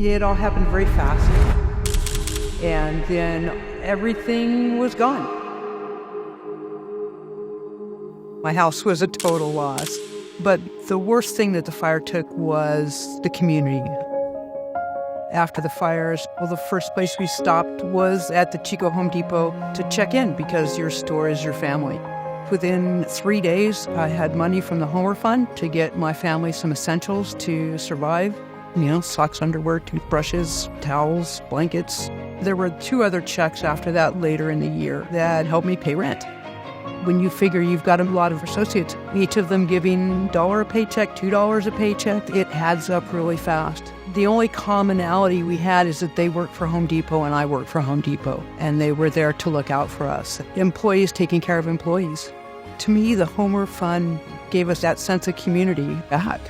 It all happened very fast, and then everything was gone. My house was a total loss, but the worst thing that the fire took was the community. After the fires, the first place we stopped was at the Chico Home Depot to check in because your store is your family. Within 3 days, I had money from the Homer Fund to get my family some essentials to survive. Socks, underwear, toothbrushes, towels, blankets. There were 2 other checks after that later in the year that helped me pay rent. When you figure you've got a lot of associates, each of them giving $1 a paycheck, $2 a paycheck, it adds up really fast. The only commonality we had is that they worked for Home Depot and I worked for Home Depot, and they were there to look out for us. Employees taking care of employees. To me, the Homer Fund gave us that sense of community back.